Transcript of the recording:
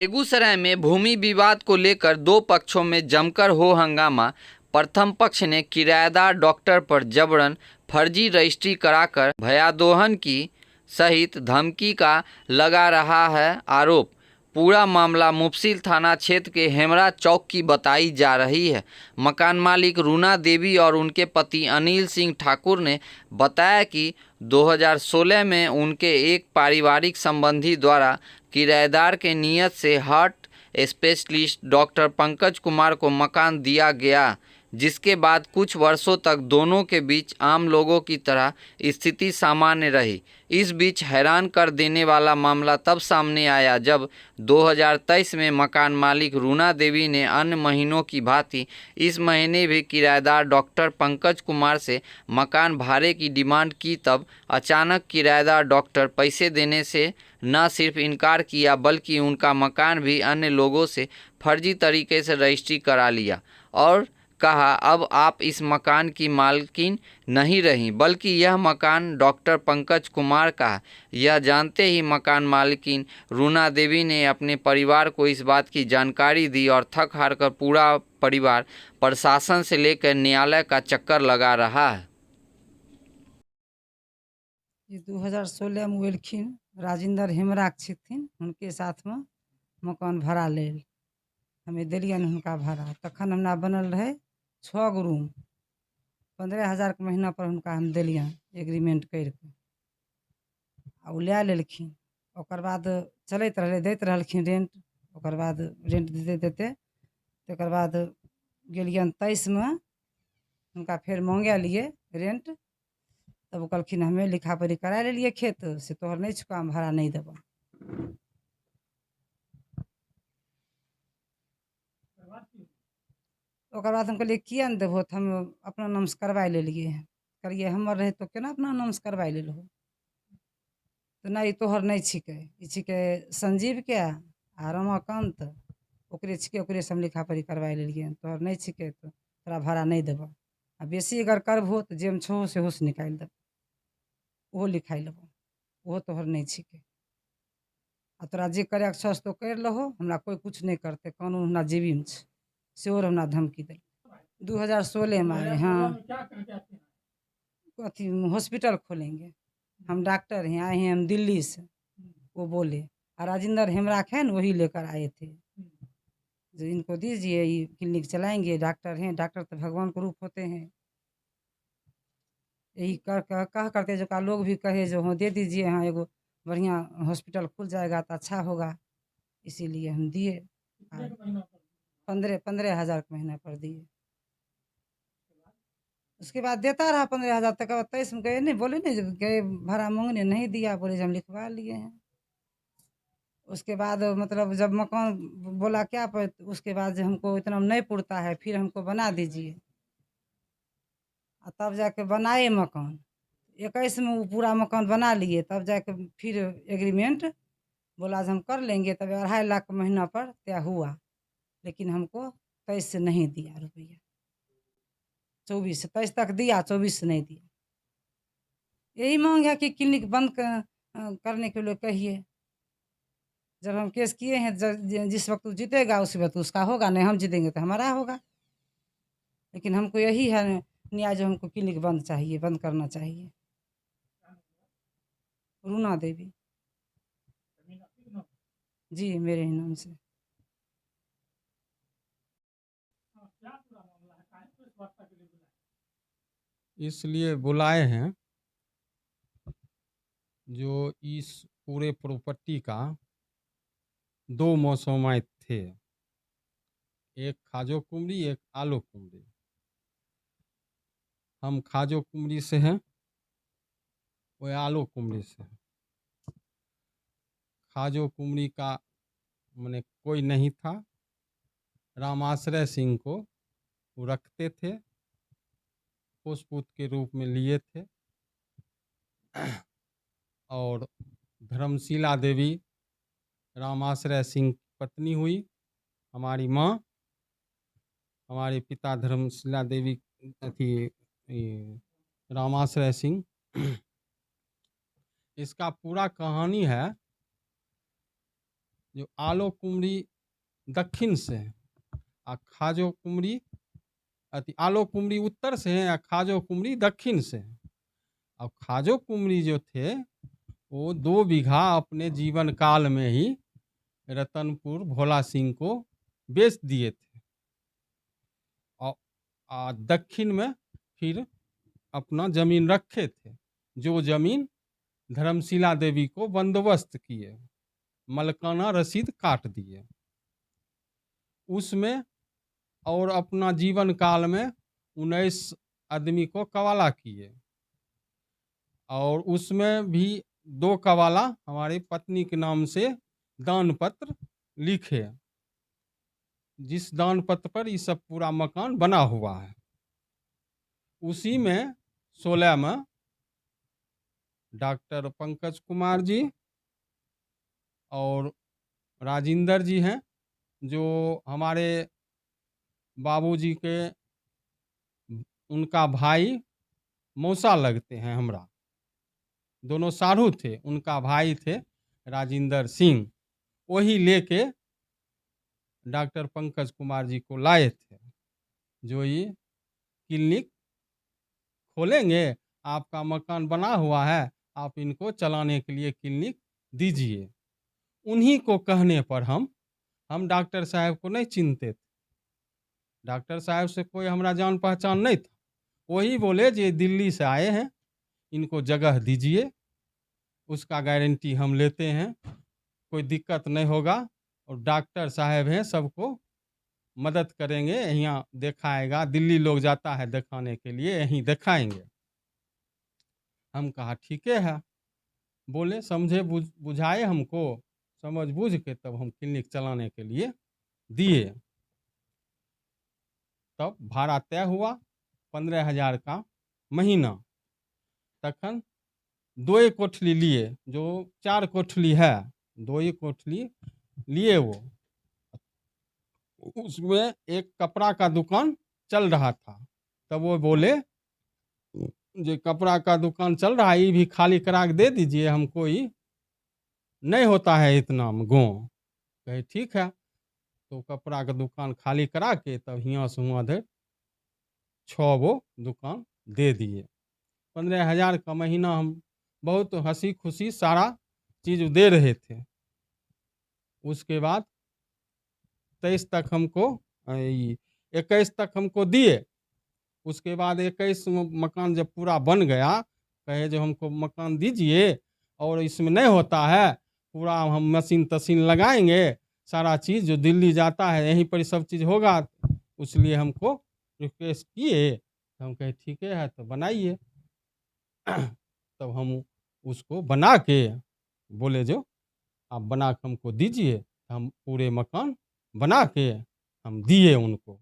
बेगूसराय में भूमि विवाद को लेकर दो पक्षों में जमकर हो हंगामा। प्रथम पक्ष ने किराएदार डॉक्टर पर जबरन फर्जी रजिस्ट्री कराकर भयादोहन की सहित धमकी का लगा रहा है आरोप। पूरा मामला मुफस्सिल थाना क्षेत्र के हेमरा चौक की बताई जा रही है। मकान मालिक रूना देवी और उनके पति अनिल सिंह ठाकुर ने बताया कि 2016 में उनके एक पारिवारिक संबंधी द्वारा किराएदार के नियत से heart specialist doctor Pankaj Kumar को मकान दिया गया, जिसके बाद कुछ वर्षों तक दोनों के बीच आम लोगों की तरह स्थिति सामान्य रही। इस बीच हैरान कर देने वाला मामला तब सामने आया जब 2023 में मकान मालिक रूना देवी ने अन्य महीनों की भांति इस महीने भी किराएदार डॉक्टर पंकज कुमार से मकान भाड़े की डिमांड की। तब अचानक किराएदार डॉक्टर पैसे देने से न सिर्फ इनकार किया बल्कि उनका मकान भी अन्य लोगों से फर्जी तरीके से रजिस्ट्री करा लिया और कहा अब आप इस मकान की मालकिन नहीं रही बल्कि यह मकान डॉक्टर पंकज कुमार का है। यह जानते ही मकान मालकिन रूना देवी ने अपने परिवार को इस बात की जानकारी दी और थक हार कर पूरा परिवार प्रशासन से लेकर न्यायालय का चक्कर लगा रहा है। 2016 में एलखिन राजेंद्र हेमरा छथिन, उनके साथ में मकान भाड़ा लेल हमें दिलियन हुनका भाड़ा। तखन हमरा बनल रहे 6 गो रूम, 15,000 के महीना पर हुनका हम दिलियन एग्रीमेंट करके। आ उ लै लेलखिन। ओकर बाद चलैत रहलै, दैत रहलखिन रेंट। ओकर बाद रेंट देते देते तकर बाद गेलियन 23 में हुनका फेर मांगे लिए रेंट। तब वो कहलखिन हमें लिखा पढ़ी करा लेलिए खेत से, तोहर नहीं छुका, हम भाड़ा नहीं देबो। ओकर बाद हम कहलिए किया नहीं देबो, तो हम अपना नाम से करवा लेलिए। करिए हमर रहे तो केना अपना नाम से करवा लेलहो। तो नहीं तोहर नहीं छिकै, ई छिकै संजीव के आ रमाकांत, ओकरे छिकै, ओकरे से हम लिखा पढ़ी करवा लेलिए। तोहर नहीं छिकै तो तोरा भाड़ा नहीं देबो। आ बेसी अगर करबहो तो जेम छहो सेहो से निकालि देबो, ओहो लिखाइ लेबो, ओहो तोहर नहीं छिकै। आ तोरा जे करैके छौ से तो करि लहो, हमरा कोई कुछ नहीं करते, कानून हमरा जेबीमे छै। सेहो हमरा धमकी देल 2016 में आए। हाँ, अथी हॉस्पिटल खोलेंगे, हम डॉक्टर हैं, आए हैं हम दिल्ली से, वो बोले। और राजेंद्र हेमरा है न, वही लेकर आए थे जो इनको दीजिए, ये क्लिनिक चलाएंगे, डॉक्टर हैं, डॉक्टर तो भगवान के रूप होते हैं। यही कह करते जो का लोग भी कहे जो हाँ दे दीजिए, हाँ एगो बढ़िया हॉस्पिटल खुल जाएगा तो अच्छा होगा, इसीलिए हम दिए। 15,000 के महीना पर दिए। उसके बाद देता रहा 15,000 तक। 23 में गए, नहीं बोले नहीं, जब गए भाड़ा मांगने नहीं दिया, बोले जब हम लिखवा लिए हैं। उसके बाद मतलब जब मकान बोला क्या पर, उसके बाद जो हमको इतना नहीं पुरता है, फिर हमको बना दीजिए। तब जाके बनाए मकान 21 में, वो पूरा मकान बना लिए। तब जाके फिर एग्रीमेंट बोला जो हम कर लेंगे, तब 2.5 लाख महीना पर तय हुआ, लेकिन हमको 23 से नहीं दिया रुपया। 24 से 23 तक दिया, 24 से नहीं दिया। यही मांग है कि क्लिनिक बंद करने के लिए कहिए। जब हम केस किए हैं, जिस वक्त वो जीतेगा उसी वक्त उसका होगा, नहीं हम जीतेंगे तो हमारा होगा। लेकिन हमको यही है न्याय, जो हमको क्लिनिक बंद चाहिए, बंद करना चाहिए। रूना देवी जी, मेरे ही नाम से। इसलिए बुलाए हैं जो इस पूरे प्रॉपर्टी का 2 मौसमात थे, एक खाजो कुमरी, एक आलो कुमरी। हम खाजो कुमरी से हैं, वो आलो कुमरी से हैं। खाजो कुमरी का मैंने कोई नहीं था, रामाश्रय सिंह को वो रखते थे, पोषपुत के रूप में लिए थे। और धर्मशिला देवी रामाश्रय सिंह की पत्नी हुई, हमारी माँ। हमारे पिता धर्मशिला देवी थी रामाश्रय सिंह। इसका पूरा कहानी है जो आलो कुमरी दक्षिण से है और खाजो कुमरी आलो कुमरी उत्तर से है और खाजो कुमरी दक्षिण से है। अब खाजो कुमरी जो थे वो 2 बीघा अपने जीवन काल में ही रतनपुर भोला सिंह को बेच दिए थे और दक्षिण में फिर अपना जमीन रखे थे, जो जमीन धर्मशिला देवी को बंदोबस्त किए, मलकाना रसीद काट दिए उसमें, और अपना जीवन काल में 19 आदमी को कवाला किए और उसमें भी 2 कवाला हमारी पत्नी के नाम से दान पत्र लिखे, जिस दान पत्र पर ये सब पूरा मकान बना हुआ है। उसी में 16 में डॉक्टर पंकज कुमार जी और राजिंदर जी हैं, जो हमारे बाबूजी के उनका भाई मौसा लगते हैं हमरा, दोनों साधु थे, उनका भाई थे राजिंदर सिंह, वही लेके डॉक्टर पंकज कुमार जी को लाए थे, जो ये क्लिनिक खोलेंगे, आपका मकान बना हुआ है, आप इनको चलाने के लिए क्लिनिक दीजिए। उन्हीं को कहने पर हम डॉक्टर साहब को नहीं चिंते थे, डॉक्टर साहब से कोई हमारा जान पहचान नहीं था, वही बोले जे दिल्ली से आए हैं, इनको जगह दीजिए, उसका गारंटी हम लेते हैं, कोई दिक्कत नहीं होगा, और डॉक्टर साहब हैं, सबको मदद करेंगे, यहाँ दिखाएगा, दिल्ली लोग जाता है दिखाने के लिए, यहीं दिखाएंगे। हम कहा ठीक है, बोले समझे बुझाए हमको, समझ बूझ के तब हम क्लिनिक चलाने के लिए दिए। तब भाड़ा तय हुआ 15,000 का महीना। तखन 2 कोठली लिए, जो 4 कोठली है, 2 कोठली लिए वो, उसमें एक कपड़ा का दुकान चल रहा था। तब वो बोले जो कपड़ा का दुकान चल रहा है, ये भी खाली करा के दे दीजिए, हमको ही नहीं होता है इतना गो। कहे ठीक है, तो कपड़ा का दुकान खाली करा के तब यहाँ से वहाँ धर 6 वो दुकान दे दिए। 15,000 का महीना, हम बहुत हंसी खुशी सारा चीज दे रहे थे। उसके बाद 23 तक हमको 21 तक हमको दिए। उसके बाद 21 मकान जब पूरा बन गया, कहे जो हमको मकान दीजिए, और इसमें नहीं होता है, पूरा हम मशीन तशीन लगाएंगे, सारा चीज़ जो दिल्ली जाता है यहीं पर सब चीज़ होगा, इसलिए हमको रिक्वेस्ट किए। हम कहे ठीक है, तो बनाइए। तब हम उसको बना के बोले जो आप बना के हमको दीजिए, हम पूरे मकान बना के हम दिए उनको।